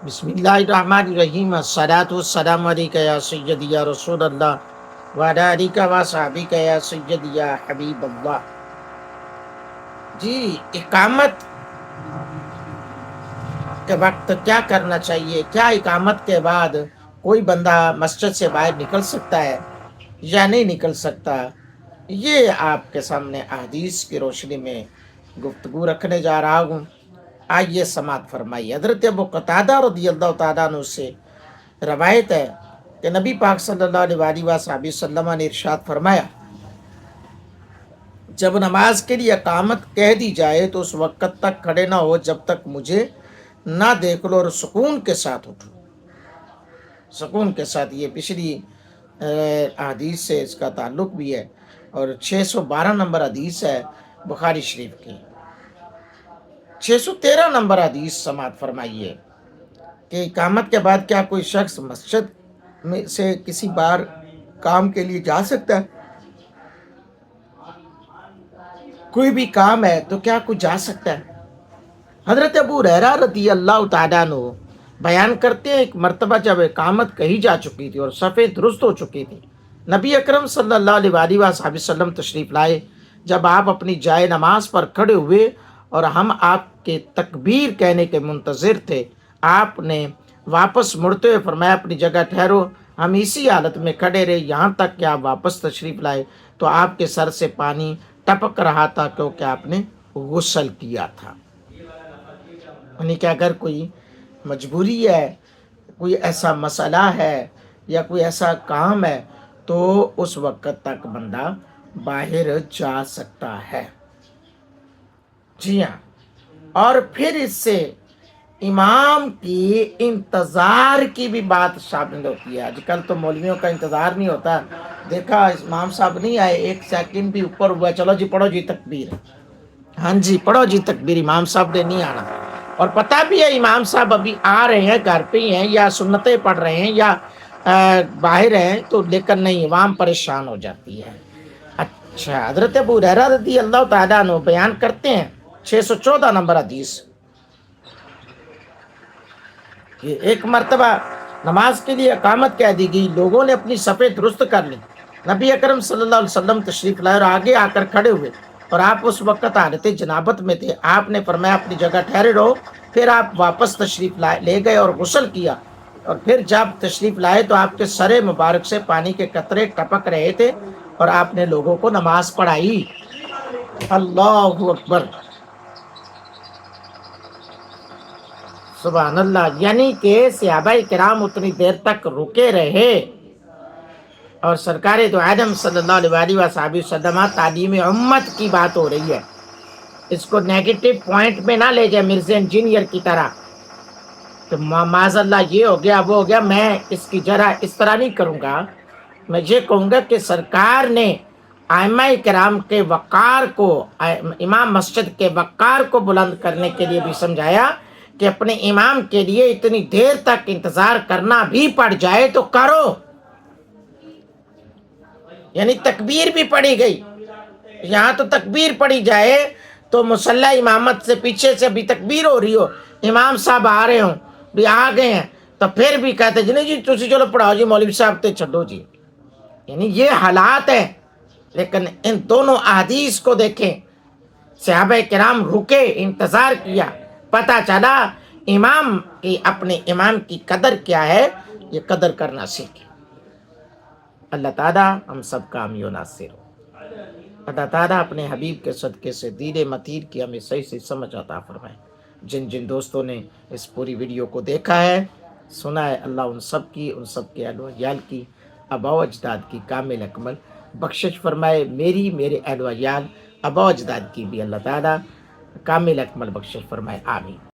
بسم اللہ الرحمن الرحیم الصلاۃ والسلام علیک یا سیدی یا رسول اللہ وعلی آلک و صحابک یا سیدی یا حبیب اللہ۔ جی، اقامت کے وقت کیا کرنا چاہیے؟ کیا اقامت کے بعد کوئی بندہ مسجد سے باہر نکل سکتا ہے یا نہیں نکل سکتا؟ یہ آپ کے سامنے احادیث کی روشنی میں گفتگو رکھنے جا رہا ہوں۔ آئیے سماعت فرمائیے۔ حضرت ابو قتادہ رضی اللہ تعالیٰ عنہ سے روایت ہے کہ نبی پاک صلی اللہ علیہ وسلم نے ارشاد فرمایا، جب نماز کے لیے اقامت کہہ دی جائے تو اس وقت تک کھڑے نہ ہو جب تک مجھے نہ دیکھ لو، اور سکون کے ساتھ اٹھو۔ سکون کے ساتھ، یہ پچھلی حدیث سے اس کا تعلق بھی ہے، اور 612 نمبر حدیث ہے بخاری شریف کی۔ 613 نمبر حدیث سماعت فرمائیے کہ اقامت کے بعد کیا کوئی شخص مسجد میں سے کسی بار کام کے لیے جا سکتا ہے؟ کوئی بھی کام ہے تو کیا کوئی جا سکتا ہے؟ حضرت ابو ہریرہ رضی اللہ تعالیٰ عنہ بیان کرتے ہیں، ایک مرتبہ جب اقامت کہی جا چکی تھی اور صفیں درست ہو چکی تھی، نبی اکرم صلی اللہ علیہ وسلم تشریف لائے۔ جب آپ اپنی جائے نماز پر کھڑے ہوئے اور ہم آپ کے تکبیر کہنے کے منتظر تھے، آپ نے واپس مڑتے ہوئے فرمایا، اپنی جگہ ٹھہرو۔ ہم اسی حالت میں کھڑے رہے یہاں تک کہ آپ واپس تشریف لائے تو آپ کے سر سے پانی ٹپک رہا تھا، کیونکہ آپ نے غسل کیا تھا۔ یعنی کہ اگر کوئی مجبوری ہے، کوئی ایسا مسئلہ ہے یا کوئی ایسا کام ہے تو اس وقت تک بندہ باہر جا سکتا ہے۔ جی ہاں، اور پھر اس سے امام کی انتظار کی بھی بات شامل ہوتی ہے۔ آج کل تو مولویوں کا انتظار نہیں ہوتا، دیکھا امام صاحب نہیں آئے، ایک سیکنڈ بھی اوپر ہوا، چلو جی پڑھو جی تکبیر، ہاں جی پڑھو جی تکبیر، امام صاحب نے نہیں آنا۔ اور پتہ بھی ہے امام صاحب ابھی آ رہے ہیں، گھر پہ ہی ہیں، یا سنتیں پڑھ رہے ہیں، یا باہر ہیں، تو لیکن نہیں، عوام پریشان ہو جاتی ہے۔ اچھا، حضرت ابو ہریرہ رضی اللہ تعالیٰ عنہ بیان کرتے ہیں، 614 نمبر حدیث، کہ ایک مرتبہ نماز کے لیے اقامت کہہ دی گئی، لوگوں نے اپنی صفیں درست کر لی، نبی اکرم صلی اللہ علیہ وسلم تشریف لائے اور آگے آ کر کھڑے ہوئے، اور آپ اس وقت حالت جنابت میں تھے۔ آپ نے فرمایا اپنی جگہ ٹھہرے رہو۔ پھر آپ واپس تشریف لے گئے اور غسل کیا، اور پھر جب تشریف لائے تو آپ کے سر مبارک سے پانی کے قطرے ٹپک رہے تھے، اور آپ نے لوگوں کو نماز پڑھائی۔ اللہ اکبر، سبحان اللہ۔ یعنی کہ صحابہ کرام اتنی دیر تک رکے رہے، اور سرکار دو عالم صلی اللہ علیہ وسلم، تعلیم امت کی بات ہو رہی ہے، اس کو نیگیٹو پوائنٹ میں نہ لے جائے مرزا انجینئر کی طرح کہ معاذ اللہ یہ ہو گیا وہ ہو گیا۔ میں اس کی جرا اس طرح نہیں کروں گا، میں یہ کہوں گا کہ سرکار نے ائمہ کرام کے وقار کو، امام مسجد کے وقار کو بلند کرنے کے لیے بھی سمجھایا کہ اپنے امام کے لیے اتنی دیر تک انتظار کرنا بھی پڑ جائے تو کرو۔ یعنی تکبیر بھی پڑھی گئی، یہاں تو تکبیر پڑھی جائے تو مصلی امامت سے پیچھے سے بھی تکبیر ہو رہی ہو، امام صاحب آ رہے ہوں، بھی آ گئے ہیں، تو پھر بھی کہتے جی نہیں جی تسی چلو پڑھاؤ جی، مولوی صاحب تے چھڈو جی۔ یعنی یہ حالات ہیں، لیکن ان دونوں احادیث کو دیکھیں، صحابہ کرام رکے، انتظار کیا، پتہ چلا امام کی، اپنے امام کی قدر کیا ہے، یہ قدر کرنا سیکھیں۔ اللہ تعالیٰ ہم سب کا حامی و ناصر ہو۔ اللہ تعالیٰ اپنے حبیب کے صدقے سے دین متین کی ہمیں صحیح سے سمجھ عطا فرمائے۔ جن جن دوستوں نے اس پوری ویڈیو کو دیکھا ہے، سنا ہے، اللہ ان سب کی، ان سب کے اہل و عیال کی، آباء و اجداد کی کامل اکمل بخشش فرمائے۔ میری، میرے اہل و عیال، آباء و اجداد کی بھی اللہ تعالیٰ کامل اکمل بخشش فرمائے، آمین۔